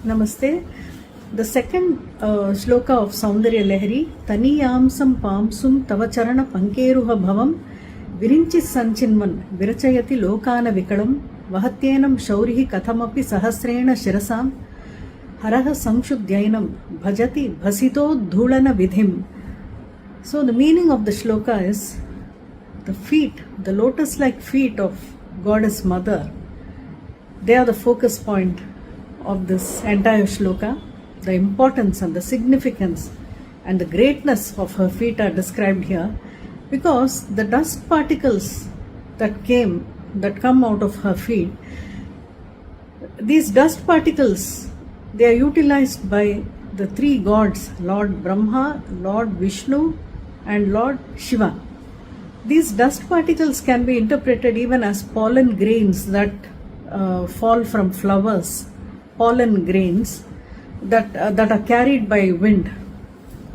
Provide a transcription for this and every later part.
Namaste. The second shloka of Soundarya Lahari, Taniyamsam Pamsum Tavacharana Pankeruha Bhavam Virinchi Sanchinvan Virachayati Lokana Vikalam Vahatyenam Shaurihi Kathamapi Sahasrena Shirasam Haraha Sankshubdyainam Bhajati Bhasito Dhulana Vidhim. So the meaning of the shloka is the feet, the lotus-like feet of Goddess Mother. They are the focus point of this entire shloka. The importance and the significance and the greatness of her feet are described here because the dust particles that come out of her feet, these dust particles, they are utilized by the three gods, Lord Brahma, Lord Vishnu and Lord Shiva. These dust particles can be interpreted even as pollen grains that fall from flowers, pollen grains that are carried by wind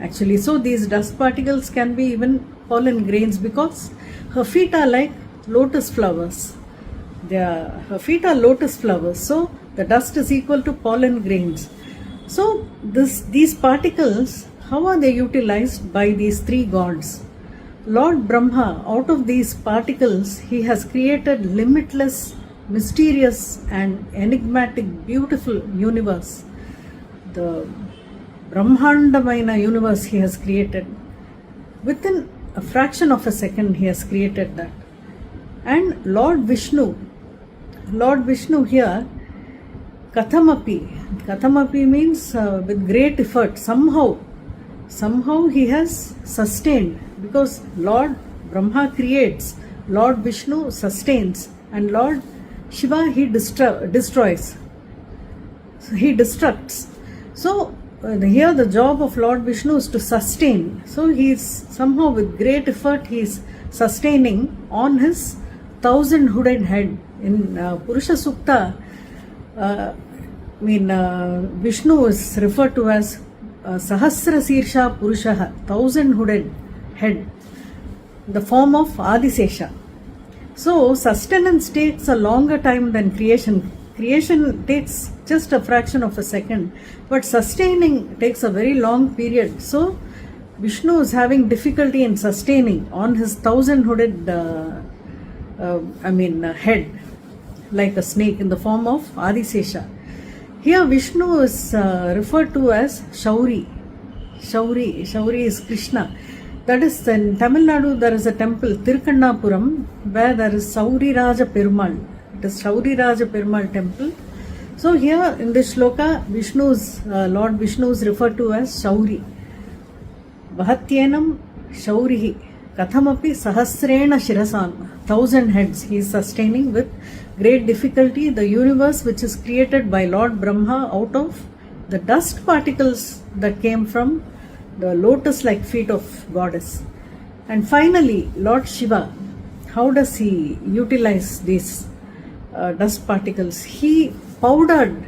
actually. So these dust particles can be even pollen grains because her feet are like lotus flowers. Her feet are lotus flowers, so the dust is equal to pollen grains. So these particles, how are they utilized by these three gods? Lord Brahma, out of these particles, he has created limitless, mysterious and enigmatic, beautiful universe. The Brahmandamaina universe he has created. Within a fraction of a second he has created that. And Lord Vishnu here, Kathamapi means with great effort, somehow he has sustained, because Lord Brahma creates, Lord Vishnu sustains, and Lord Shiva he destroys, he destructs. So here the job of Lord Vishnu is to sustain. So he is somehow with great effort he is sustaining on his 1,000-hooded head. In Purusha Sukta, Vishnu is referred to as Sahasra Sirsha Purushaha, 1,000-hooded head, the form of Adisesha. So sustenance takes a longer time than creation. Creation takes just a fraction of a second, but sustaining takes a very long period. So Vishnu is having difficulty in sustaining on his 1,000-hooded head, like a snake, in the form of Adisesha. Here Vishnu is referred to as Shauri. Shauri is Krishna. That is, in Tamil Nadu there is a temple, Tirukkannapuram, where there is Sauri Raja Perumal. It is Shauri Raja Perumal temple. So here in this shloka, Lord Vishnu is referred to as Shauri. Vahatyenam Shaurihi Kathamapi Sahasrena Shirasan, 1,000 heads he is sustaining with great difficulty the universe which is created by Lord Brahma out of the dust particles that came from the lotus-like feet of Goddess. And finally, Lord Shiva, how does he utilize these dust particles? He powdered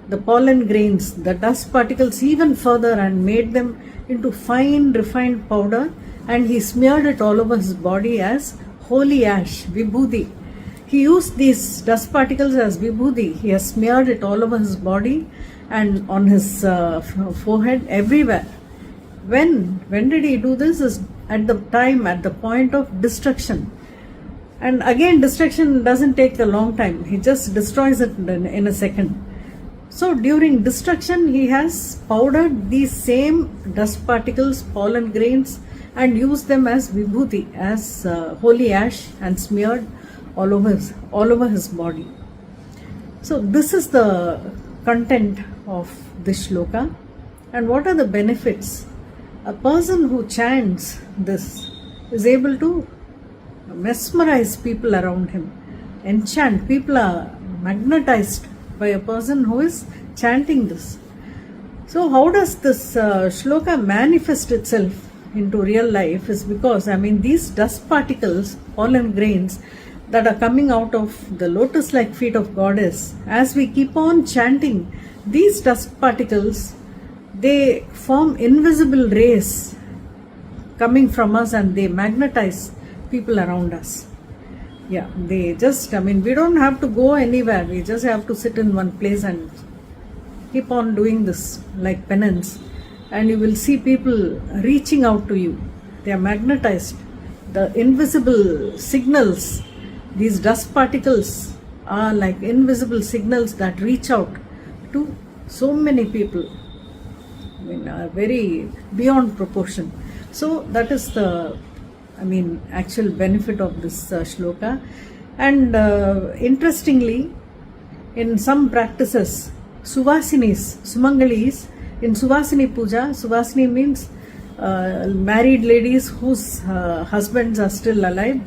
the pollen grains, the dust particles even further, and made them into fine refined powder, and he smeared it all over his body as holy ash, vibhuti. He used these dust particles as vibhuti. He has smeared it all over his body and on his forehead, everywhere. When did he do this? Is at the point of destruction. And again, destruction doesn't take a long time. He just destroys it in a second. So during destruction, he has powdered these same dust particles, pollen grains, and used them as vibhuti, as holy ash, and smeared all over his body. So this is the content of this shloka. And what are the benefits? A person who chants this is able to mesmerize people around him, enchant. People are magnetized by a person who is chanting this. So how does this shloka manifest itself into real life? Is because these dust particles, pollen grains that are coming out of the lotus-like feet of Goddess, as we keep on chanting, these dust particles, they form invisible rays coming from us and they magnetize people around us. Yeah, they just, we don't have to go anywhere. We just have to sit in one place and keep on doing this like penance, and you will see people reaching out to you. They are magnetized. The invisible signals, these dust particles are like invisible signals that reach out to so many people. I mean, very beyond proportion. So that is the, actual benefit of this shloka. And interestingly, in some practices, Suvasinis, Sumangalis, in Suvasini Puja, Suvasini means married ladies whose husbands are still alive.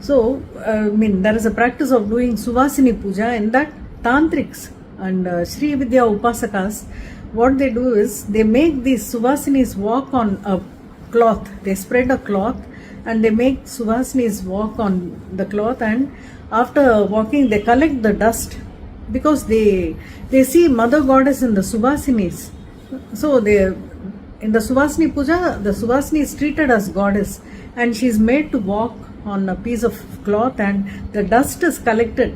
So, there is a practice of doing Suvasini Puja. In that, Tantrics and Sri Vidya Upasakas, what they do is they make these Suvasinis walk on a cloth. They spread a cloth and they make Suvasinis walk on the cloth, and after walking they collect the dust, because they see Mother Goddess in the Suvasinis. So in the Suvasini Puja, the Suvasini is treated as goddess, and she is made to walk on a piece of cloth, and the dust is collected,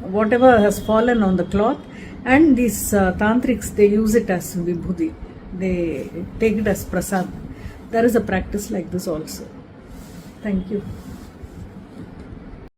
whatever has fallen on the cloth, and these tantrics, they use it as vibhuti. They take it as prasad. There is a practice like this also. Thank you.